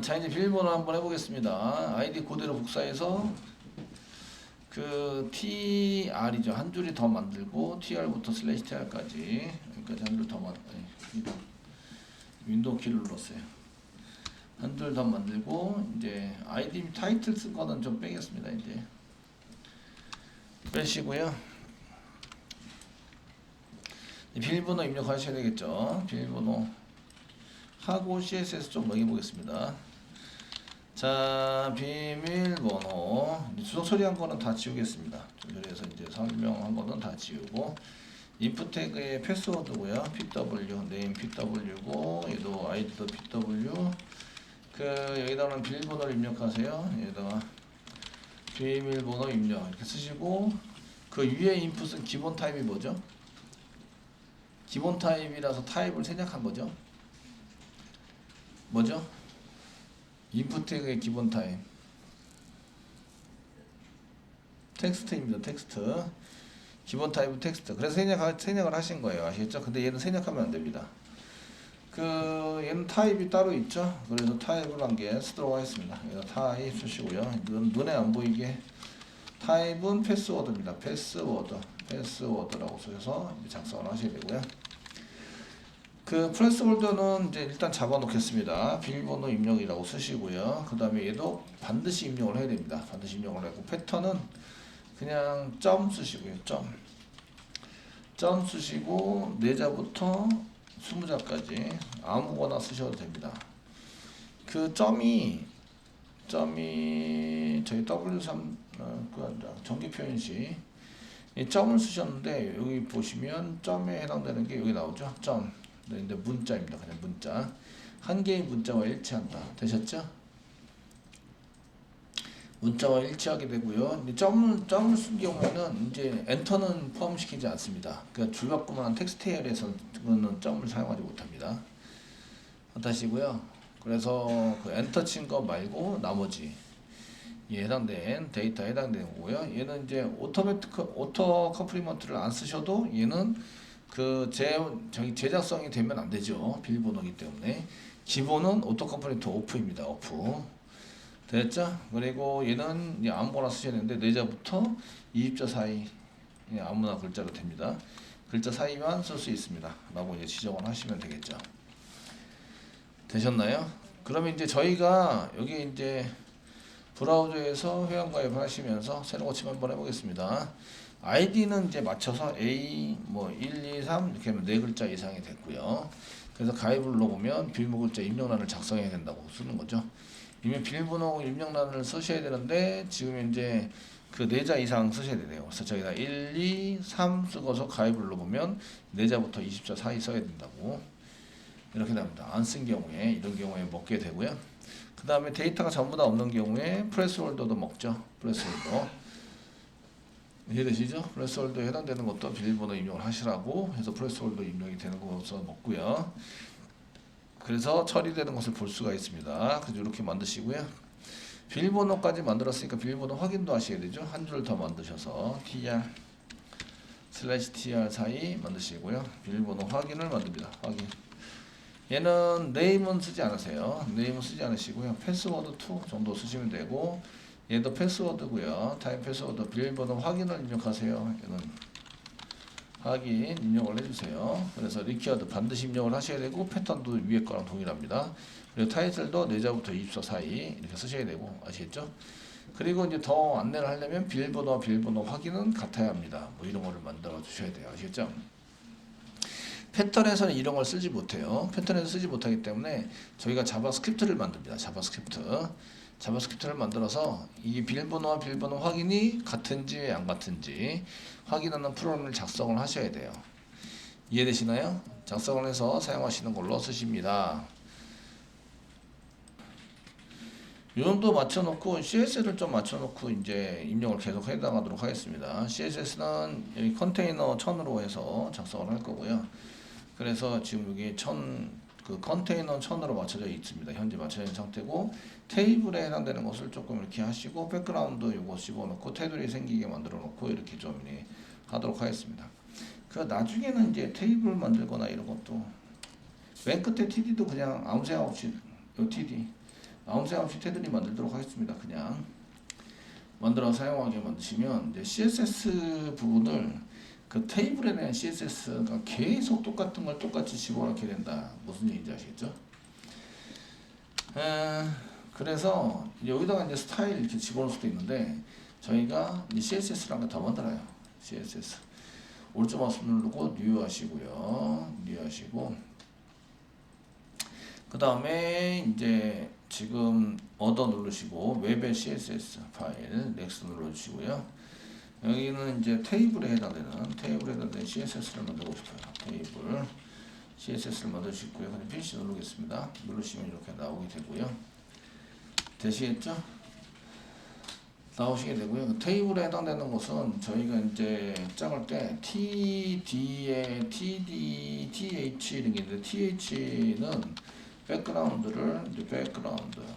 자 이제 비밀번호 한번 해보겠습니다. 아이디 그대로 복사해서 그 TR이죠. 한 줄이 더 만들고 TR부터 슬래시 TR까지 여기까지 한 줄 더 윈도우 키를 눌렀어요. 한 줄 더 만들고 이제 아이디 타이틀 쓴 거는 좀 빼겠습니다. 이제 빼시고요. 비밀번호 입력하셔야 되겠죠. 비밀번호 하고 CSS 좀 먹여보겠습니다. 자, 비밀번호 주소 처리한 거는 다 지우겠습니다. 조절해서 이제 설명한 거는 다 지우고 인풋 태그의 패스워드고요. PW 네임 PW고 얘도 아이디도 PW 그 여기다가는 비밀번호를 입력하세요. 여기다가 비밀번호 입력 이렇게 쓰시고 그 위에 인풋은 기본 타입이 뭐죠? 기본 타입이라서 타입을 생략한 거죠. 뭐죠? 인풋 태그의 기본 타입 텍스트입니다. 텍스트 기본 타입은 텍스트. 그래서 생략을 하신 거예요. 아시겠죠? 근데 얘는 생략하면 안 됩니다. 얘는 타입이 따로 있죠. 그래서 타입을 한 개 쓰도록 하겠습니다. 타입 쓰시고요. 눈에 안 보이게 타입은 패스워드입니다. 패스워드라고 써서 작성을 하셔야 되고요. 그 패스워드는 이제 일단 잡아 놓겠습니다. 비밀번호 입력이라고 쓰시고요. 그 다음에 얘도 반드시 입력을 해야 됩니다. 반드시 입력을 하고 패턴은 그냥 점 쓰시고요. 점 쓰시고 내자부터 20자까지 아무거나 쓰셔도 됩니다. 그 점이 저희 W3 전기 표현시 이 점을 쓰셨는데 여기 보시면 점에 해당되는 게 여기 나오죠. 점. 근데 문자입니다. 그냥 문자. 한 개의 문자와 일치한다. 되셨죠? 문자와 일치하게 되고요. 점을 쓴 경우에는 이제 엔터는 포함시키지 않습니다. 그러니까 줄바꿈한 텍스트 AR에서는 점을 사용하지 못합니다. 다시고요. 그래서 그 엔터 친 거 말고 나머지 해당된 데이터에 해당되는 거고요. 얘는 이제 오토 컴플리먼트를 안 쓰셔도 얘는 그 제작성이 되면 안 되죠. 비밀번호이기 때문에 기본은 오토 컴플리먼트 오프입니다. 오프. 됐죠? 그리고 얘는 이제 아무거나 쓰셔야 되는데 내자부터 20자 사이 아무나 글자로 됩니다. 글자 사이만 쓸 수 있습니다. 라고 이제 지정을 하시면 되겠죠. 되셨나요? 그러면 이제 저희가 여기 이제 브라우저에서 회원가입 하시면서 새로 고침 한번 해보겠습니다. 아이디는 이제 맞춰서 A 뭐 1, 2, 3 이렇게 하면 4글자 이상이 됐고요. 그래서 가입을 눌러보면 비밀번호 글자 입력란을 작성해야 된다고 쓰는 거죠. 이미 비밀번호 입력란을 쓰셔야 되는데 지금 이제 그 4자 이상 쓰셔야 되네요. 그래서 저기다 1, 2, 3 쓰고서 가입을 눌러보면 4자부터 20자 사이 써야 된다고 이렇게 됩니다. 안 쓴 경우에 이런 경우에 먹게 되고요. 그 다음에 데이터가 전부 다 없는 경우에 프레스홀더도 먹죠. 프레스홀더 이해되시죠? 프레스홀더에 해당되는 것도 비밀번호 입력을 하시라고 해서 프레스홀더 입력이 되는 것으로 먹고요. 그래서 처리되는 것을 볼 수가 있습니다. 그래서 이렇게 만드시고요. 비밀번호까지 만들었으니까 비밀번호 확인도 하셔야 되죠. 한 줄 더 만드셔서 tr/tr 사이 만드시고요. 비밀번호 확인을 만듭니다. 확인. 얘는 네임은 쓰지 않으세요. 네임은 쓰지 않으시고요. 패스워드 2 정도 쓰시면 되고 얘도 패스워드고요. 타입 패스워드 비밀번호 확인을 입력하세요. 얘는 확인 입력을 해주세요. 그래서 리퀴어드 반드시 입력을 하셔야 되고 패턴도 위에 거랑 동일합니다. 그리고 타이틀도 내자부터 24 사이 이렇게 쓰셔야 되고 아시겠죠? 그리고 이제 더 안내를 하려면 비밀번호와 비밀번호 확인은 같아야 합니다. 뭐 이런 거를 만들어 주셔야 돼요. 아시겠죠? 패턴에서는 이런 걸 쓰지 못해요. 패턴에서 쓰지 못하기 때문에 저희가 자바스크립트를 만듭니다. 자바스크립트를 만들어서 이 비밀번호와 비밀번호 확인이 같은지 안 같은지 확인하는 프로그램을 작성을 하셔야 돼요. 이해되시나요? 작성을 해서 사용하시는 걸로 쓰십니다. 이 정도 맞춰놓고 CSS를 좀 맞춰놓고 이제 입력을 계속 해나가도록 하겠습니다. CSS는 여기 컨테이너 1000으로 해서 작성을 할 거고요. 그래서 지금 여기 그 컨테이너 1000으로 맞춰져 있습니다. 현재 맞춰져 있는 상태고 테이블에 해당되는 것을 조금 이렇게 하시고 백그라운드 요거 집어넣고 테두리 생기게 만들어 놓고 이렇게 좀 하도록 하겠습니다. 그 나중에는 이제 테이블 만들거나 이런 것도 맨 끝에 TD도 그냥 아무 생각 없이 요 TD 아무 생각 없이 테두리 만들도록 하겠습니다. 그냥 만들어 사용하게 만드시면 이제 CSS 부분을 그 테이블에 대한 CSS가 계속 똑같은 걸 똑같이 집어넣게 된다. 무슨 얘기인지 아시겠죠? 그래서 여기다가 이제 스타일 이렇게 집어넣을 수도 있는데 저희가 CSS라는 거 더 만들어요. CSS. 오른쪽 마우스 누르고 뉴 하시고요. 뉴 하시고 그 다음에 이제 지금 얻어 누르시고 웹의 CSS 파일 넥스트 눌러주시고요. 여기는 이제 테이블에 해당되는 CSS를 만들고 싶어요. 테이블 CSS를 만들 수 있고요. 그냥 PC 누르겠습니다. 누르시면 이렇게 나오게 되고요. 되시겠죠? 나오시게 되고요. 테이블에 해당되는 것은 저희가 이제 짝을 때 TD에 TD, TH 이런 게 있는데 TH는 백그라운드를 이제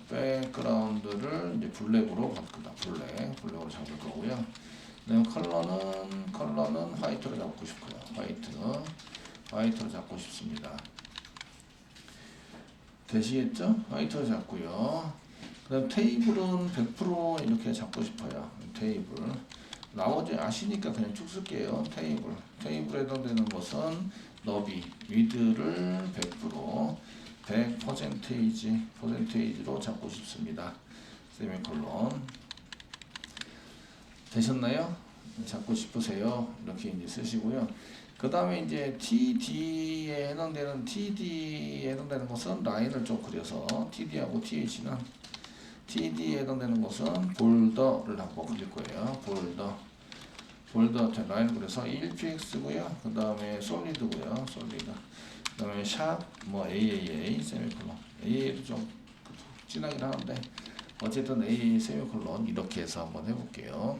백그라운드를 이제 블랙으로 바꾼다. 블랙으로 잡을 거고요. 그다음에 컬러는 화이트로 잡고 싶고요. 화이트로 잡고 싶습니다. 되시겠죠? 화이트로 잡고요. 그다음 테이블은 100% 이렇게 잡고 싶어요. 테이블. 나머지 아시니까 그냥 쭉 쓸게요. 테이블에 해당되는 것은 너비, 위드를 100%로 잡고 싶습니다. 세미콜론. 되셨나요? 잡고 싶으세요. 이렇게 이제 쓰시고요. 그 다음에 이제 TD에 해당되는 것은 라인을 좀 그려서 TD하고 TH는 TD에 해당되는 것은 볼더를 한번 그릴 거예요. 볼더 라인 그래서 1px고요. 그 다음에 솔리드고요. 그 다음에 샵 AAA 세미콜론. AA도 좀 진하긴 하는데 어쨌든 AA 세미콜론 이렇게 해서 한번 해볼게요.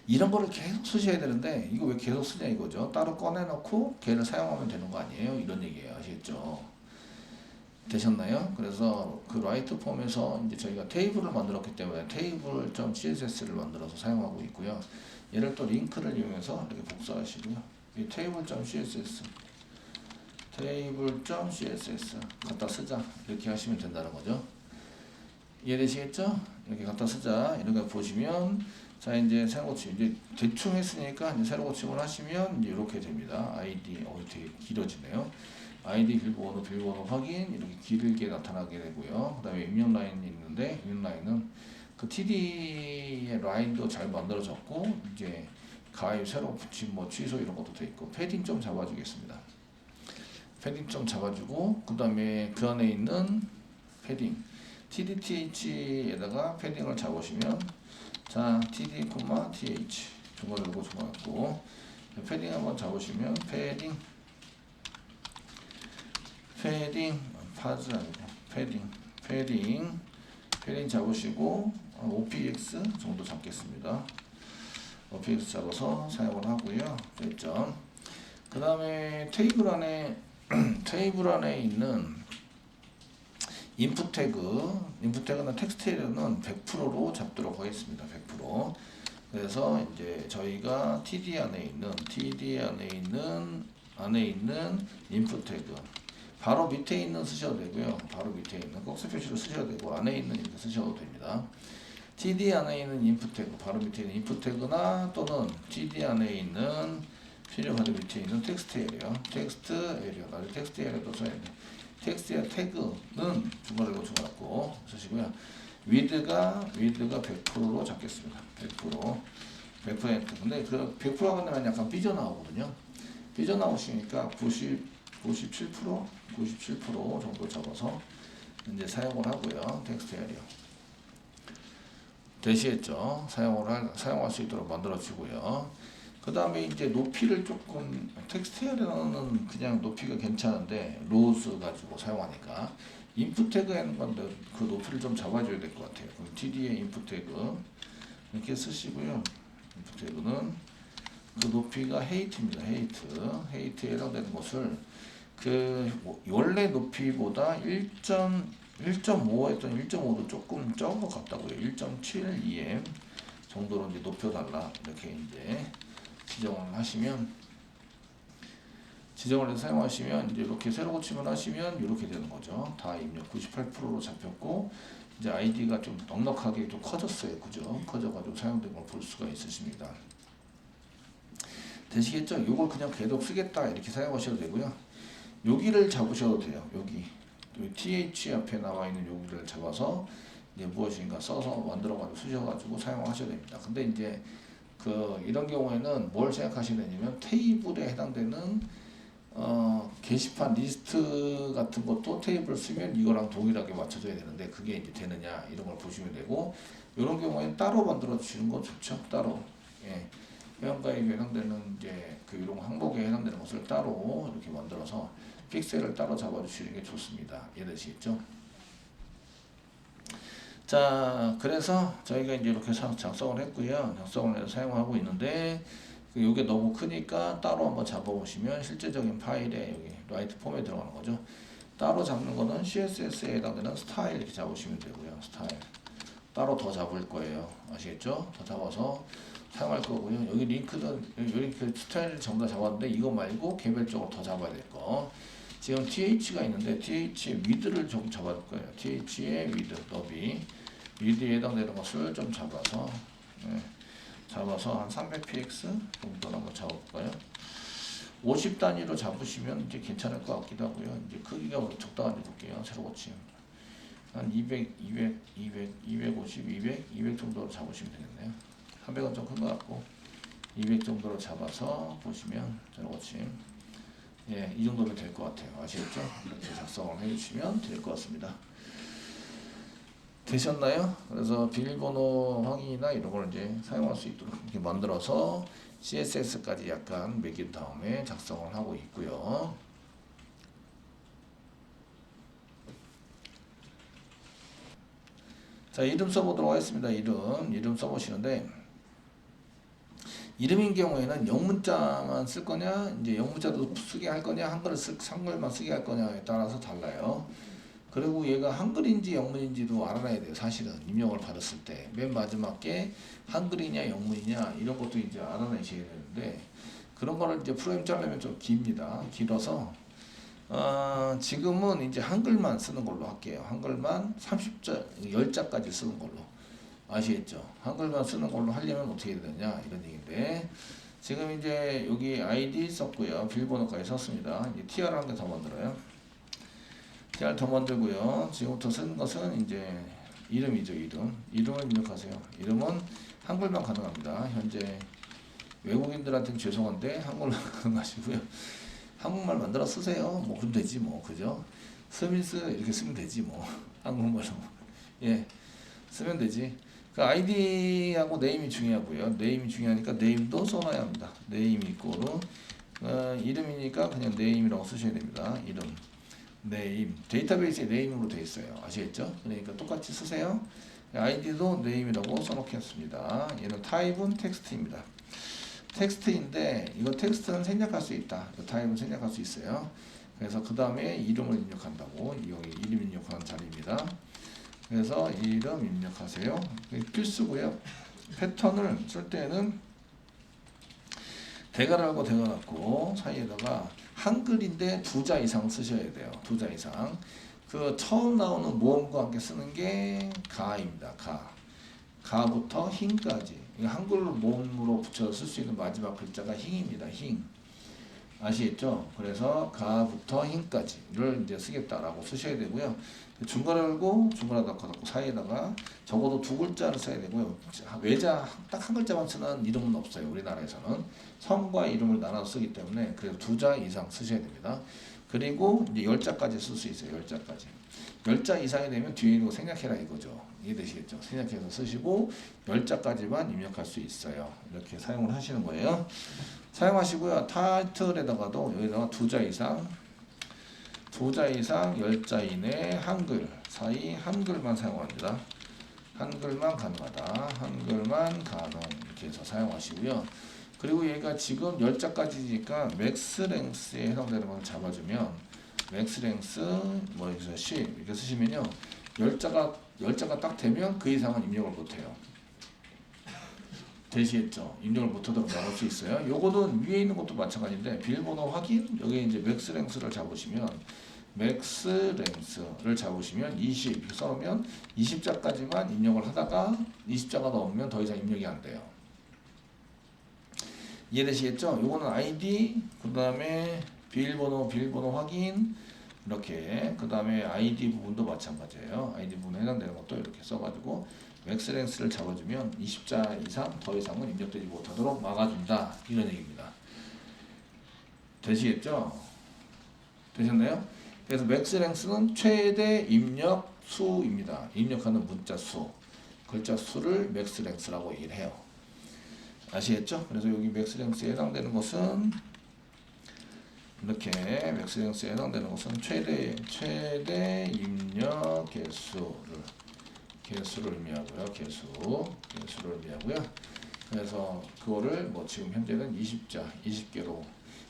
이런 거를 계속 쓰셔야 되는데 이거 왜 계속 쓰냐 이거죠. 따로 꺼내놓고 걔를 사용하면 되는 거 아니에요. 이런 얘기예요. 아시겠죠? 되셨나요? 그래서 그 라이트 폼에서 이제 저희가 테이블을 만들었기 때문에 테이블.css를 만들어서 사용하고 있고요. 얘를 또 링크를 이용해서 이렇게 복사하시고요. 이 테이블.css 갖다 쓰자 이렇게 하시면 된다는 거죠. 이해되시겠죠? 이렇게 갖다 쓰자 이런 거 보시면 자 이제 새로 고침 이제 대충 했으니까 이제 새로 고침을 하시면 이제 이렇게 됩니다. 아이디 되게 길어지네요. 아이디 빌보드 확인 이렇게 길게 나타나게 되고요. 그 다음에 입력 라인이 있는데 입력 라인은 그 TD의 라인도 잘 만들어졌고 이제 가입 새로 붙임 취소 이런 것도 돼 있고 패딩 좀 잡아주겠습니다. 패딩 좀 잡아주고 그 다음에 그 안에 있는 패딩 TDTH에다가 패딩을 잡으시면 자 TD, TH 중괄호 누르고 중괄호 패딩 한번 잡으시면 패딩 파즈 아니고 패딩 잡으시고 OPX 정도 잡겠습니다. OPX 잡아서 사용을 하고요. 됐죠? 그 다음에 테이블 안에 있는 인풋 태그는 텍스트 에리어는 100%로 잡도록 하겠습니다. 100%. 그래서 이제 저희가 TD 안에 있는 인풋 태그 바로 밑에 있는 쓰셔도 되고요. 바로 밑에 있는 꺽쇠 표시로 쓰셔도 되고 안에 있는 이렇게 쓰셔도 됩니다. TD 안에 있는 인풋 태그 바로 밑에 있는 인풋 태그나 또는 TD 안에 있는 필요하는 밑에 있는 텍스트 에리어 나중에 텍스트 에리어도 써야 돼요. 텍스트 에리어 태그는 중괄호 쓰시고요. 위드가 100%로 잡겠습니다. 100%. 근데 그 100%가 되면 약간 삐져나오거든요. 삐져나오시니까 97% 정도 잡아서 이제 사용을 하고요. 텍스트 에리어. 되시겠죠? 사용할 수 있도록 만들어주고요. 그 다음에 이제 높이를 조금 텍스트 에리어는 그냥 높이가 괜찮은데 로우스 가지고 사용하니까 인풋 태그에는 건데 그 높이를 좀 잡아줘야 될 것 같아요. 그럼 TD의 인풋 태그 이렇게 쓰시고요. 인풋 태그는 그 높이가 헤이트입니다. 헤이트에 해당되는 것을 그 원래 높이보다 1.5 했던 1.5도 조금 적은 것 같다고요. 1.72m 정도로 이제 높여달라 이렇게 이제 지정을 하시면 지정을 해서 사용하시면 이제 이렇게 새로 고침을 하시면 이렇게 되는 거죠. 다 입력 98%로 잡혔고 이제 아이디가 좀 넉넉하게 좀 커졌어요. 그죠? 커져가지고 사용된 걸 볼 수가 있으십니다. 되시겠죠? 요걸 그냥 계속 쓰겠다 이렇게 사용하셔도 되고요. 여기를 잡으셔도 돼요. 여기 th 앞에 나와 있는 여기를 잡아서 이제 무엇인가 써서 만들어가지고 쓰셔가지고 사용하셔야 됩니다. 근데 이제 이런 경우에는 뭘 생각하셔야 되냐면 테이블에 해당되는 게시판 리스트 같은 것도 테이블 쓰면 이거랑 동일하게 맞춰져야 되는데 그게 이제 되느냐 이런 걸 보시면 되고 이런 경우에는 따로 만들어 주시는 거 좋죠. 따로 회원가입에 해당되는 이제 이런 항목에 해당되는 것을 따로 이렇게 만들어서 픽셀을 따로 잡아 주시는 게 좋습니다. 이해되시겠죠? 자, 그래서 저희가 이제 이렇게 작성을 했고요. 작성을 해서 사용하고 있는데 이게 너무 크니까 따로 한번 잡아보시면 실제적인 파일에 여기 라이트 폼에 들어가는 거죠. 따로 잡는 거는 CSS에 해당되는 스타일 이렇게 잡으시면 되고요. 스타일 따로 더 잡을 거예요. 아시겠죠? 더 잡아서 사용할 거고요. 여기 링크는 이렇게 스타일 전부 다 잡았는데 이거 말고 개별적으로 더 잡아야 될 거. 지금 TH가 있는데 TH의 위드를 좀 잡아줄 거예요. TH의 위드, 너비, 위드에 해당되는 것을 좀 잡아서 잡아서 한 300px 정도로 한번 잡아볼까요? 50 단위로 잡으시면 이제 괜찮을 것 같기도 하고요. 이제 크기가 적당한지 볼게요. 새로 고침 한 200, 200, 200, 250, 200, 200 정도로 잡으시면 되겠네요. 300은 좀 큰 것 같고 200 정도로 잡아서 보시면 새로 고침 이 정도면 될 것 같아요. 아시겠죠? 이렇게 작성을 해주시면 될 것 같습니다. 되셨나요? 그래서 비밀번호 확인이나 이런 걸 이제 사용할 수 있도록 이렇게 만들어서 CSS까지 약간 매긴 다음에 작성을 하고 있고요. 자, 이름 써보도록 하겠습니다. 이름 써보시는데 이름인 경우에는 영문자만 쓸 거냐, 이제 영문자도 쓰게 할 거냐, 한글만 쓰게 할 거냐에 따라서 달라요. 그리고 얘가 한글인지 영문인지도 알아놔야 돼요. 사실은 입력을 받았을 때 맨 마지막에 한글이냐 영문이냐 이런 것도 이제 알아내셔야 되는데 그런 거를 이제 프레임 자르면 좀 깁니다. 길어서 지금은 이제 한글만 쓰는 걸로 할게요. 한글만 30자, 10자까지 쓰는 걸로. 아시겠죠? 한글만 쓰는 걸로 하려면 어떻게 해야 되냐 이런 얘기인데 지금 이제 여기 아이디 썼고요. 비밀번호까지 썼습니다. 이제 TR 한 개 더 만들어요. TR 더 만들고요. 지금부터 쓴 것은 이제 이름이죠. 이름을 입력하세요. 이름은 한글만 가능합니다. 현재 외국인들한테는 죄송한데 한글만 가능하시고요. 한국말 만들어 쓰세요. 뭐 그럼 되지 뭐. 그죠? 스미스 이렇게 쓰면 되지 뭐. 한국말로. 쓰면 되지. 그 아이디하고 네임이 중요하고요. 네임이 중요하니까 네임도 써놔야 합니다. 네임 이꼬르 이름이니까 그냥 네임이라고 쓰셔야 됩니다. 이름 네임 데이터베이스에 네임으로 되어 있어요. 아시겠죠? 그러니까 똑같이 쓰세요. 아이디도 네임이라고 써놓겠습니다. 얘는 타입은 텍스트입니다. 텍스트인데 이거 텍스트는 생략할 수 있다. 타입은 생략할 수 있어요. 그래서 그 다음에 이름을 입력한다고 여기 이름 입력하는 자리입니다. 그래서 이름 입력하세요. 필수고요. 패턴을 쓸 때는 대괄하고 대괄하고 사이에다가 한글인데 2자 이상 쓰셔야 돼요. 2자 이상. 그 처음 나오는 모음과 함께 쓰는 게 가입니다. 가부터 힝까지. 한글 모음으로 붙여서 쓸 수 있는 마지막 글자가 힝입니다. 힝. 아시겠죠? 그래서 가부터 힝까지를 이제 쓰겠다라고 쓰셔야 되고요. 중괄호 열고 중괄호 닫고 사이에다가 적어도 2글자를 써야 되고요. 외자 딱 한 글자만 쓰는 이름은 없어요. 우리나라에서는 성과 이름을 나눠서 쓰기 때문에 그래서 2자 이상 쓰셔야 됩니다. 그리고 이제 10자까지 쓸 수 있어요. 10자까지. 10자 이상이 되면 뒤에 있는 거 생략해라 이거죠. 이해되시겠죠? 생략해서 쓰시고 10자까지만 입력할 수 있어요. 이렇게 사용을 하시는 거예요. 사용하시고요. 타이틀에다가도 여기다가 2자 이상 10자 이내 한글 사이 한글만 사용합니다. 한글만 가능하다. 한글만 가능 이렇게 해서 사용하시고요. 그리고 얘가 지금 10자까지니까 맥스랭스에 해당되는 걸 잡아주면 맥스랭스 뭐 여기서 10 이렇게 쓰시면요. 10자가 딱 되면 그 이상은 입력을 못해요. 제시했죠. 입력을 못하도록 막을 수 있어요. 요거는 위에 있는 것도 마찬가지인데 비밀번호 확인 여기 이제 맥스 랭스를 잡으시면 맥스 랭스를 잡으시면 20 써놓으면 20자까지만 입력을 하다가 20자가 넘으면 더 이상 입력이 안 돼요. 이해되시겠죠? 요거는 아이디 그 다음에 비밀번호 확인 이렇게 그 다음에 아이디 부분도 마찬가지예요. 아이디 부분에 해당되는 것도 이렇게 써가지고 맥스 랭스를 잡아주면 20자 이상 더 이상은 입력되지 못하도록 막아준다 이런 얘기입니다. 되시겠죠? 되셨나요? 그래서 맥스 랭스는 최대 입력 수입니다. 입력하는 문자 수, 글자 수를 맥스 랭스라고 얘기를 해요. 아시겠죠? 그래서 여기 맥스 랭스에 해당되는 것은 이렇게 맥스 랭스에 해당되는 것은 최대 입력 개수를 의미하고요. 개수를 의미하고요. 그래서 그거를 뭐 지금 현재는 20개로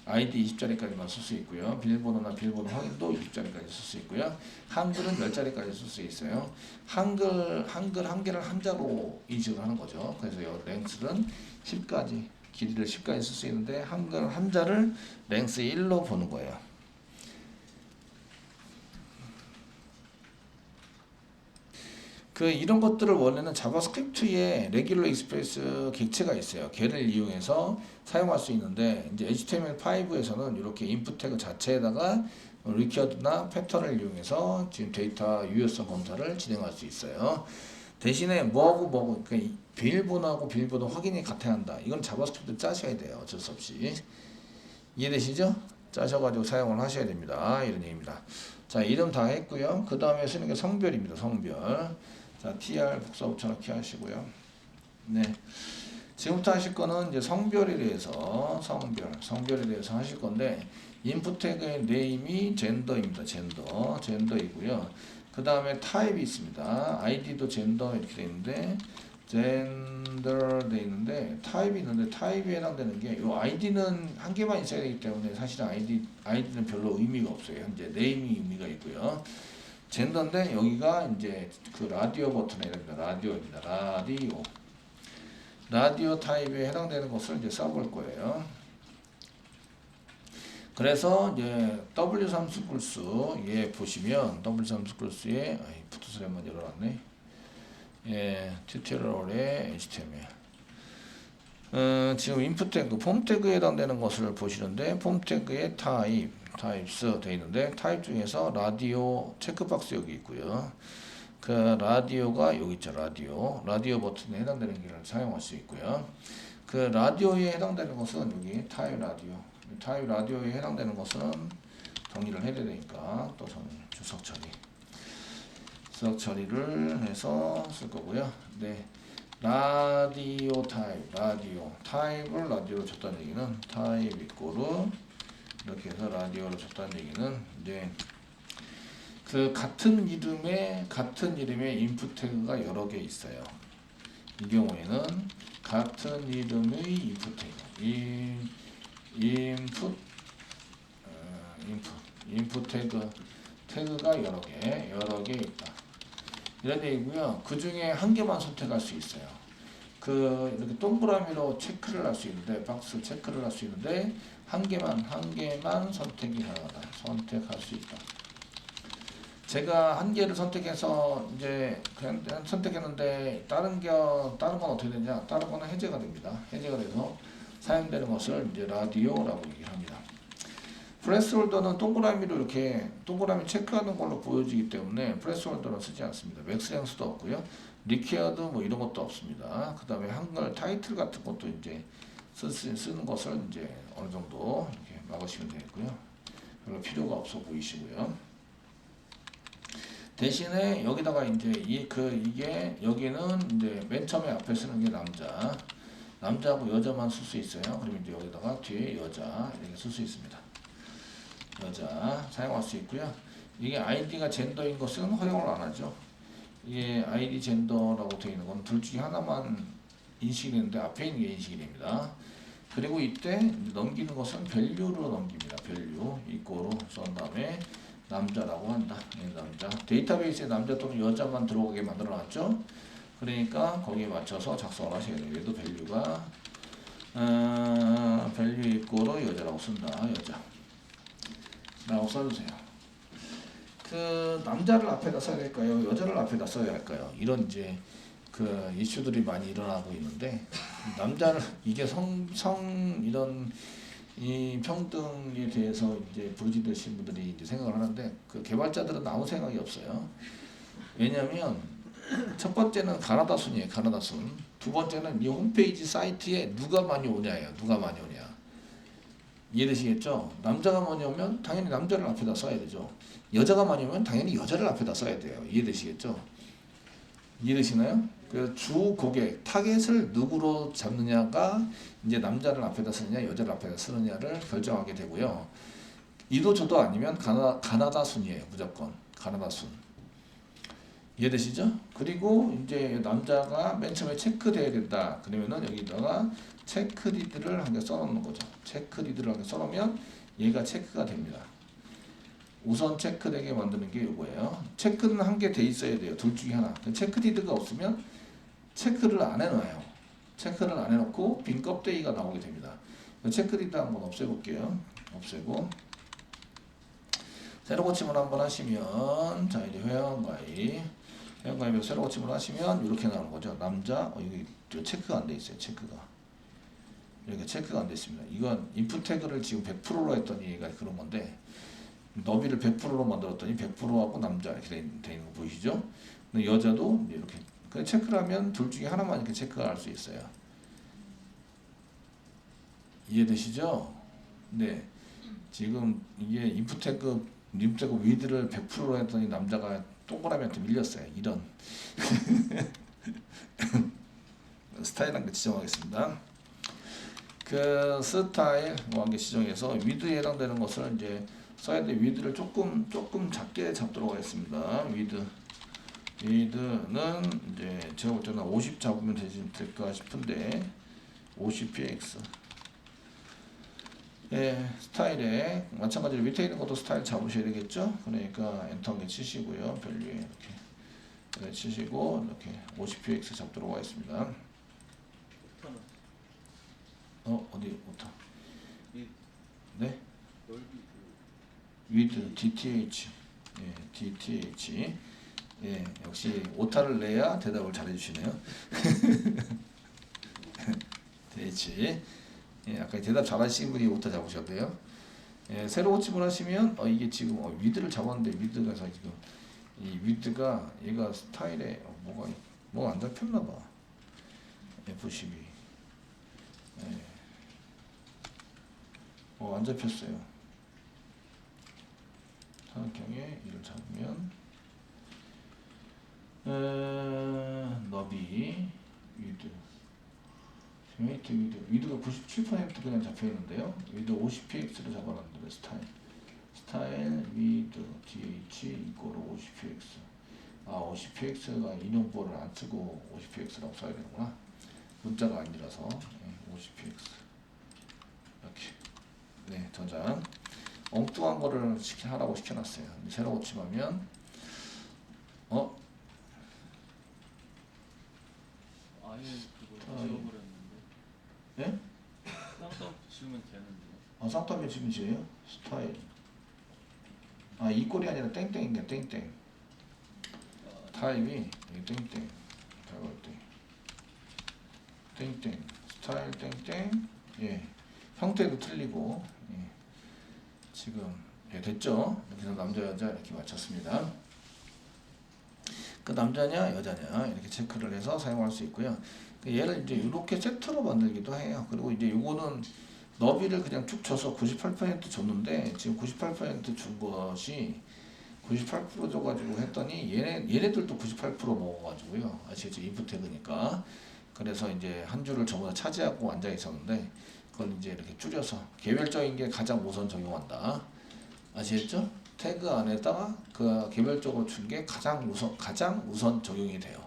아이디 20자리까지만 쓸 수 있고요. 비밀번호나 비밀번호 확인도 20자리까지 쓸 수 있고요. 한글은 10자리까지 쓸 수 있어요. 한글 한 개를 한자로 인식을 하는 거죠. 그래서 이 랭스는 10까지 길이를 10까지 쓸 수 있는데 한글 한자를 랭스 1로 보는 거예요. 이런 것들을 원래는 자바스크립트에 레귤러 익스프레스 객체가 있어요. 걔를 이용해서 사용할 수 있는데 이제 HTML5에서는 이렇게 인풋 태그 자체에다가 리퀴어드나 패턴을 이용해서 지금 데이터 유효성 검사를 진행할 수 있어요. 대신에 뭐하고 그러니까 비밀번호하고 비밀번호 확인이 같아야 한다. 이건 자바스크립트 짜셔야 돼요. 어쩔 수 없이. 이해되시죠? 짜셔가지고 사용을 하셔야 됩니다. 이런 얘기입니다. 자, 이름 다 했고요. 그 다음에 쓰는 게 성별입니다. 성별. 자, tr 복사 붙여넣기 하시고요. 네. 지금부터 하실 거는 이제 성별에 대해서 하실 건데 인풋 태그의 네임이 젠더입니다. 젠더이고요. 그 다음에 타입이 있습니다. 아이디도 젠더 이렇게 돼 있는데 젠더 돼 있는데 타입이 있는데 타입에 해당되는 게 요 아이디는 한 개만 있어야 되기 때문에 사실은 아이디는 별로 의미가 없어요. 현재 네임이 의미가 있고요. 젠더인데 여기가 이제 그 라디오 버튼에 라디오입니다. 라디오 타입에 해당되는 것을 이제 써볼 거예요. 그래서 이제 W3 플러스에 보시면 W3 플러스에 푸트스를 한번 열어놨네. 예, 튜토리얼의 HTML. 지금 인풋 태그, 폼 태그에 해당되는 것을 보시는데 폼 태그의 타입스 되어 있는데 타입 중에서 라디오 체크박스 여기 있고요. 그 라디오가 여기 있죠. 라디오 버튼에 해당되는 기능을 사용할 수 있고요. 그 라디오에 해당되는 것은 여기 타입 라디오에 해당되는 것은 정리를 해야 되니까 또 주석 처리를 해서 쓸 거고요. 네. 라디오 타입을 라디오로 줬다는 얘기는 타입 이꼬르 이렇게 해서 라디오로 줬다는 얘기는 이제 그 같은 이름의 인풋 태그가 여러 개 있어요. 이 경우에는 같은 이름의 인풋 태그가 여러 개 있다. 이런 얘기고요. 그 중에 한 개만 선택할 수 있어요. 이렇게 동그라미로 체크를 할 수 있는데, 박스 체크를 할 수 있는데, 한 개만 선택이 가능하다. 선택할 수 있다. 제가 한 개를 선택해서 이제 그냥 선택했는데 다른 건 어떻게 되냐? 다른 거는 해제가 됩니다. 해제가 돼서 사용되는 것을 이제 라디오라고 얘기를 합니다. 플레이스홀더는 동그라미로 이렇게 동그라미 체크하는 걸로 보여지기 때문에 플레이스홀더는 쓰지 않습니다. 맥스랭스도 없고요. 리퀘어드 뭐 이런 것도 없습니다. 그 다음에 한글 타이틀 같은 것도 이제 쓰는 것을 이제 어느 정도 이렇게 막으시면 되겠고요. 별로 필요가 없어 보이시고요. 대신에 여기다가 이제 이게 여기는 이제 맨 처음에 앞에 쓰는 게 남자하고 여자만 쓸 수 있어요. 그러면 이제 여기다가 뒤에 여자 이렇게 쓸 수 있습니다. 여자 사용할 수 있고요. 이게 아이디가 젠더인 것은 허용을 안 하죠. 이게 아이디 젠더라고 되어 있는 건 둘 중에 하나만 인식이 되는데 앞에 있는 게 인식이 됩니다. 그리고 이때 넘기는 것은 밸류로 넘깁니다. 밸류 이꼬로 썬 다음에 남자라고 한다. 남자. 데이터베이스에 남자 또는 여자만 들어오게 만들어놨죠. 그러니까 거기에 맞춰서 작성을 하셔야 돼요. 얘도 밸류가 밸류 이꼬로 여자라고 쓴다. 여자 라고 써주세요. 그 남자를 앞에다 써야 될까요? 여자를 앞에다 써야 할까요? 이런 이제 그 이슈들이 많이 일어나고 있는데, 남자를 이게 이런 이 평등에 대해서 이제 부르짖으신 분들이 이제 생각을 하는데, 그 개발자들은 아무 생각이 없어요. 왜냐하면 첫 번째는 가나다 순이에요. 가나다 순. 두 번째는 이 홈페이지 사이트에 누가 많이 오냐예요. 누가 많이 오냐. 이해되시겠죠? 남자가 많이 오면 당연히 남자를 앞에다 써야 되죠. 여자가 많이 오면 당연히 여자를 앞에다 써야 돼요. 이해되시겠죠? 이해되시나요? 그래서 주 고객, 타겟을 누구로 잡느냐가 이제 남자를 앞에다 쓰느냐, 여자를 앞에다 쓰느냐를 결정하게 되고요. 이도 저도 아니면 가나다 순이에요. 무조건. 가나다 순. 이해되시죠? 그리고 이제 남자가 맨 처음에 체크돼야 된다. 그러면은 여기다가 체크리드를 한 개 써놓는 거죠. 체크리드를 한 개 써놓으면 얘가 체크가 됩니다. 우선 체크되게 만드는 게 이거예요. 체크는 한 개 돼 있어야 돼요. 둘 중에 하나. 체크리드가 없으면 체크를 안 해놔요. 체크를 안 해놓고 빈 껍데기가 나오게 됩니다. 체크리드 한번 없애볼게요. 없애고 새로 고침을 한번 하시면, 자 이제 회원가입에서 새로 고침을 하시면 이렇게 나오는 거죠. 남자, 여기 체크가 안 돼 있어요. 체크가 이렇게 체크가 안 돼 있습니다. 이건 인풋 태그를 지금 100%로 했더니 얘가 그런 건데, 너비를 100%로 만들었더니 100%하고 남자 이렇게 돼 있는 거 보이시죠? 근데 여자도 이렇게 그냥 체크를 하면 둘 중에 하나만 이렇게 체크할 수 있어요. 이해되시죠? 네. 지금 이게 인풋 태그 위드를 100%로 했더니 남자가 동그라미한테 밀렸어요. 이런 스타일 한 개 지정하겠습니다. 그 스타일 한 개 지정해서 위드에 해당되는 것을 이제 써야 돼. 위드를 조금 작게 잡도록 하겠습니다. 위드는 이제 제가 볼 때는 50 잡으면 될까 싶은데 50px. 예, 스타일에 마찬가지로 밑에 있는 것도 스타일 잡으셔야 되겠죠. 그러니까 엔터 한 개 치시고요. 밸류에 이렇게 치시고 이렇게 50px 잡도록 하겠습니다. 어디 오타? 네? with DTH. 예, DTH. 예, 역시 오타를 내야 대답을 잘해 주시네요. DH. 예, 아까 대답 잘하신 분이 오타 잡으셨대요. 예, 새로 고침을 하시면 이게 지금 위드를 잡았는데 위드가 지금 이 위드가 얘가 스타일에 뭐가 안 잡혔나 봐. F12. 예. 안 잡혔어요. 삼각형에 이를 잡으면 너비 위드가 97% 그냥 잡혀있는데요. 위드 50px를 잡아놨는데 스타일 위드 dh 이거로 50px. 50px가 인용보를 안 쓰고 50px라고 써야 되는구나. 문자가 아니라서 50px 이렇게. 네, 저장. 엉뚱한 거를 하라고 시켜놨어요. 새로 고침하면 아예 그거 지워버렸는데. 예? 쌍따 지우면 되는데요. 쌍따비 지금 지어요? 스타일. 이 꼴이 아니라 땡땡인데 땡땡. 타입이 여기 땡땡. 땡땡. 스타일 땡땡. 예. 형태도 틀리고. 예. 지금 됐죠? 여기서 남자 여자 이렇게 맞췄습니다. 그 남자냐 여자냐 이렇게 체크를 해서 사용할 수 있고요. 얘를 이제 이렇게 세트로 만들기도 해요. 그리고 이제 이거는 너비를 그냥 쭉 쳐서 98% 줬는데 지금 98% 준 것이 98% 줘가지고 했더니 얘네들도 98% 먹어가지고요. 아시겠죠? 인풋 태그니까. 그래서 이제 한 줄을 전부 다 차지하고 앉아 있었는데 그걸 이제 이렇게 줄여서 개별적인 게 가장 우선 적용한다. 아시겠죠? 태그 안에다가 그 개별적으로 준 게 가장 우선 적용이 돼요.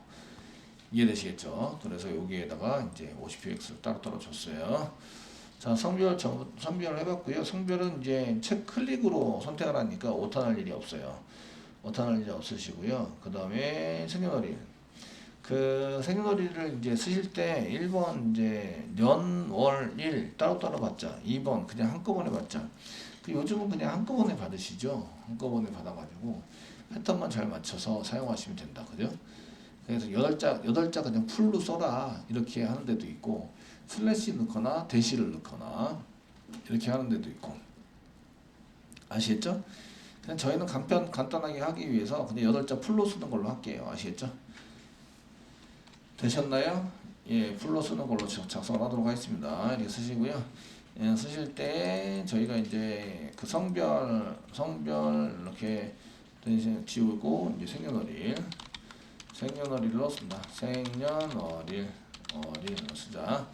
이해되시겠죠? 그래서 여기에다가 이제 50px를 따로 줬어요. 자, 성별 해봤고요. 성별은 이제 클릭으로 선택을 하니까 오타날 일이 없어요. 오타날 일이 없으시고요. 그 다음에 생년월일. 그 생년월일을 이제 쓰실 때 1번 이제 년, 월, 일 따로따로 받자. 2번 그냥 한꺼번에 받자. 그 요즘은 그냥 한꺼번에 받으시죠. 한꺼번에 받아가지고 패턴만 잘 맞춰서 사용하시면 된다. 그죠? 그래서 8자 그냥 풀로 써라. 이렇게 하는 데도 있고, 슬래시 넣거나 대시를 넣거나 이렇게 하는 데도 있고. 아시겠죠? 그냥 저희는 간단하게 하기 위해서 그냥 8자 풀로 쓰는 걸로 할게요. 아시겠죠? 되셨나요? 예, 풀로 쓰는 걸로 작성을 하도록 하겠습니다. 이렇게 쓰시고요. 예, 쓰실 때 저희가 이제 그 성별 이렇게 지우고 이제 생년월일로 쓴다. 생년월일로 쓰자.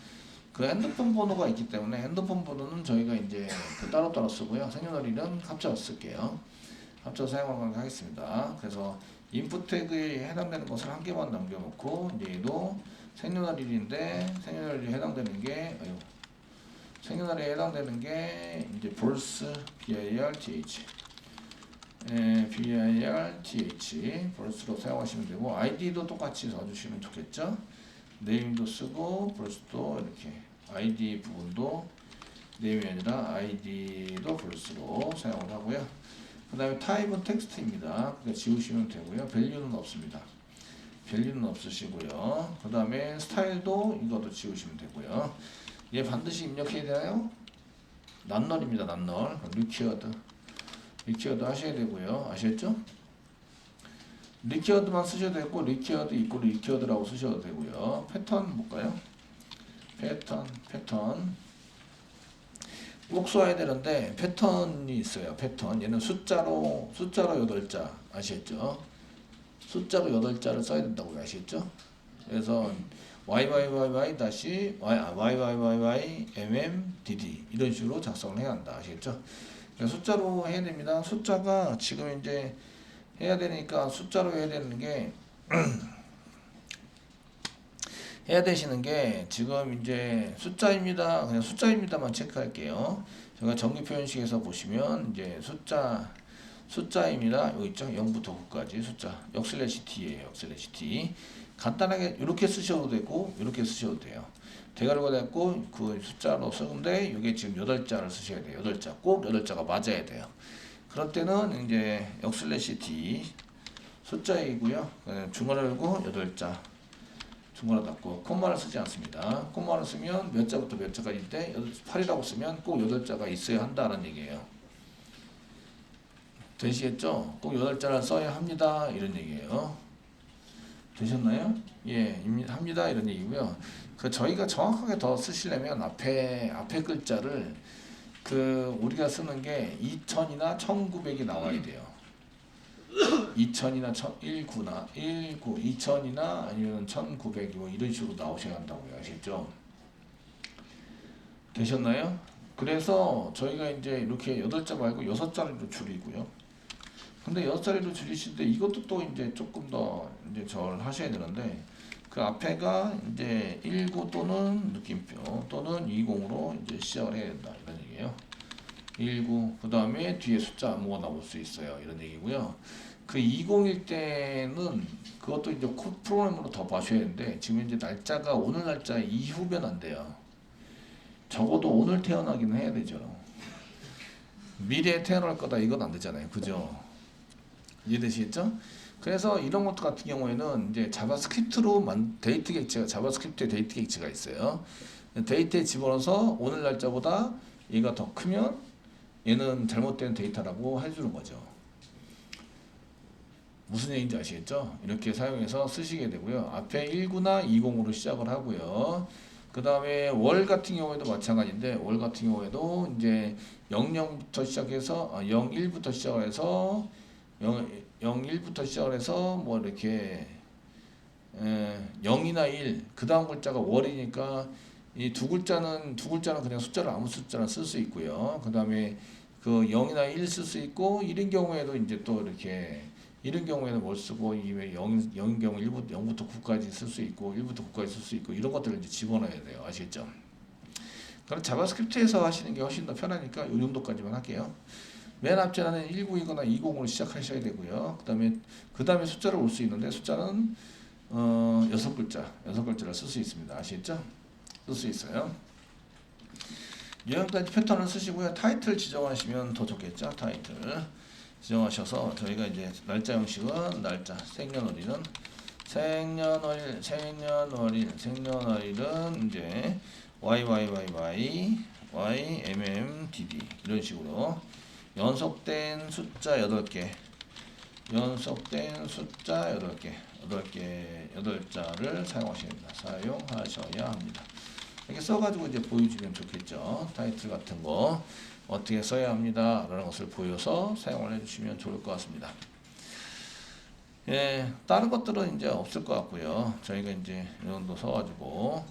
그 핸드폰 번호가 있기 때문에 핸드폰 번호는 저희가 이제 그 따로따로 쓰고요. 생년월일은 합쳐서 쓸게요. 합쳐서 사용하도록 하겠습니다. 그래서 인풋 태그에 해당되는 것을 한 개만 남겨놓고, 이제 얘도 생년월일인데 생년월일에 해당되는 게 생년월일에 해당되는 게 이제 birth birth birth로 사용하시면 되고, id도 똑같이 써주시면 좋겠죠. name도 쓰고 birth도 이렇게 id 부분도 name이 아니라 id도 birth로 사용을 하고요. 그 다음에 타입은 텍스트입니다. 그러니까 지우시면 되고요. 밸류는 없습니다. 밸류는 없으시고요. 그 다음에 스타일도 이것도 지우시면 되고요. 얘 반드시 입력해야 되나요? 낱널입니다. 낱널. 리퀴어드 하셔야 되고요. 아시겠죠? 리퀴어드만 쓰셔도 되고, 리퀴어드 이꼴 리퀴어드라고 쓰셔도 되고요. 패턴 볼까요? 패턴 꼭 써야 되는데 패턴이 있어요. 패턴. 얘는 숫자로 8자 아시겠죠? 숫자로 8자를 써야 된다고 아시겠죠? 그래서 YYYY 다시 YYYY MMDD 이런 식으로 작성을 해야 한다. 아시겠죠? 숫자로 해야 됩니다. 숫자가 지금 이제 해야 되니까 숫자로 해야 되는 게 해야 되시는 게 지금 이제 숫자입니다. 그냥 숫자입니다만 체크할게요. 제가 정기 표현식에서 보시면 이제 숫자입니다. 여기 있죠. 0부터 9까지 숫자. 역/t예요. 역/t. 간단하게 이렇게 쓰셔도 되고 이렇게 쓰셔도 돼요. 대괄호가 됐고 그 숫자로 쓰는데 이게 지금 8자를 쓰셔야 돼요. 8자. 꼭 8자가 맞아야 돼요. 그럴 때는 이제 역/t 숫자이고요. 중괄호 열고 8자. 중괄호 닫고 콤마를 쓰지 않습니다. 콤마를 쓰면 몇 자부터 몇 자까지인데 8이라고 쓰면 꼭 8자가 있어야 한다는 얘기예요. 되시겠죠? 꼭 8자를 써야 합니다. 이런 얘기예요. 되셨나요? 예, 합니다. 이런 얘기고요. 그 저희가 정확하게 더 쓰시려면 앞에 글자를 그 우리가 쓰는 게 2000이나 1900이 나와야 돼요. 2000이나 19나 2000이나 아니면 1900이 뭐 이런 식으로 나오셔야 한다고요. 아시겠죠? 되셨나요? 그래서 저희가 이제 이렇게 8자 말고 6자리로 줄이고요. 근데 6자리로 줄이실 때 이것도 또 이제 조금 더 이제 절 하셔야 되는데, 그 앞에가 이제 19 또는 느낌표 또는 20으로 이제 시작을 해야 된다. 이런 얘기예요. 19, 그 다음에 뒤에 숫자 아무거나 올 수 있어요. 이런 얘기고요. 그 20일 때는 그것도 이제 코 프로그램으로 더 봐셔야 되는데, 지금 이제 날짜가 오늘 날짜 이후면 안 돼요. 적어도 오늘 태어나기는 해야 되죠. 미래에 태어날 거다 이건 안 되잖아요. 그죠? 이해되시겠죠? 그래서 이런 것들 같은 경우에는 이제 자바스크립트로 데이트 객체가 자바스크립트에 데이트 객체가 있어요. 데이터에 집어넣어서 오늘 날짜보다 얘가 더 크면 얘는 잘못된 데이터라고 해주는 거죠. 무슨 얘기인지 아시겠죠? 이렇게 사용해서 쓰시게 되고요. 앞에 19나 20으로 시작을 하고요. 그 다음에 월 같은 경우에도 마찬가지인데, 월 같은 경우에도 이제 00부터 시작해서 01부터 시작을 해서 01부터 시작을 해서 뭐 이렇게 0이나 1, 그 다음 글자가 월이니까 이 두 글자는 그냥 숫자를 아무 숫자나 쓸 수 있고요. 그 다음에 그 0이나 1 쓸 수 있고, 이런 경우에도 이제 또 이렇게 이런 경우에는 뭘 쓰고, 이외 0인 경우 0부터 9까지 쓸 수 있고 1부터 9까지 쓸 수 있고, 이런 것들을 이제 집어넣어야 돼요. 아시겠죠? 그럼 자바스크립트에서 하시는 게 훨씬 더 편하니까 이 정도까지만 할게요. 맨 앞자는 19이거나 20으로 시작하셔야 되고요. 그 다음에 숫자를 올 수 있는데, 숫자는 여섯 글자를 쓸 수 있습니다. 아시겠죠? 쓸 수 있어요. 여기까지 패턴을 쓰시고요. 타이틀 지정하시면 더 좋겠죠. 타이틀 지정하셔서 저희가 이제 날짜 형식은 날짜, 생년월일은 생년월일은 이제 YMMDD 이런 식으로 연속된 숫자 8개, 연속된 숫자 8자를 사용하셔야 합니다. 이렇게 써가지고 이제 보여주면 좋겠죠. 타이틀 같은 거 어떻게 써야 합니다 라는 것을 보여서 사용을 해주시면 좋을 것 같습니다. 예, 다른 것들은 이제 없을 것 같고요. 저희가 이제 이 정도 써가지고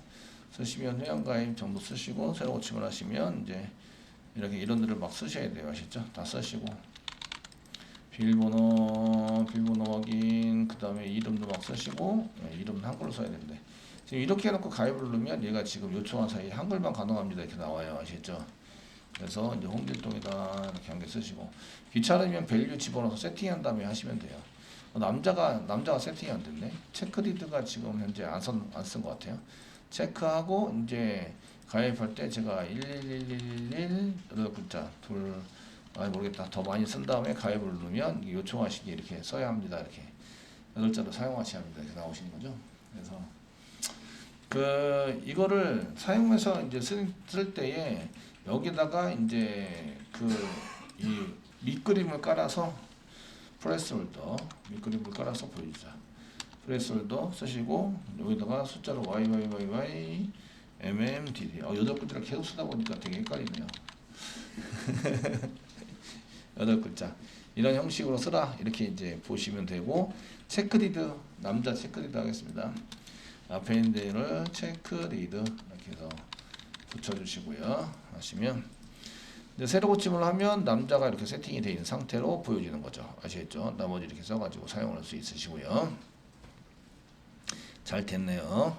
쓰시면 회원가입 정도 쓰시고 새로 고침을 하시면 이제 이렇게 이런들을 막 쓰셔야 돼요. 아시죠? 다 쓰시고 비밀번호 확인, 그 다음에 이름도 막 쓰시고, 이름은 한글로 써야 되는데 지금 이렇게 해놓고 가입을 누르면 얘가 지금 요청한 사이에 한글만 가능합니다 이렇게 나와요. 아시겠죠? 그래서 이제 홍길동이다 이렇게 한 개 쓰시고, 귀찮으면 밸류 집어넣어서 세팅한 다음에 하시면 돼요. 남자가 세팅이 안 됐네. 체크리드가 지금 현재 안 쓴 것 같아요. 체크하고 이제 가입할 때 제가 1111 8글자 모르겠다. 더 많이 쓴 다음에 가입을 누르면 요청하시기 이렇게 써야 합니다. 이렇게 8자로 사용하셔야 합니다. 이렇게 나오시는 거죠. 그래서 이거를 사용해서 이제 쓸 때에 여기다가 이제 이 밑그림을 깔아서 프레스홀더 밑그림을 깔아서 보여주자. 프레스홀더 쓰시고 여기다가 숫자로 YMMDD 8글자를 계속 쓰다 보니까 되게 헷갈리네요. 8글자 이런 형식으로 쓰라 이렇게 이제 보시면 되고, 체크리드 남자 체크리드 하겠습니다. 앞에 있는 데를 체크리드 이렇게 해서 붙여주시고요. 하시면 이제 새로 고침을 하면 남자가 이렇게 세팅이 되어 있는 상태로 보여지는 거죠. 아시겠죠? 나머지 이렇게 써가지고 사용할 수 있으시고요. 잘 됐네요.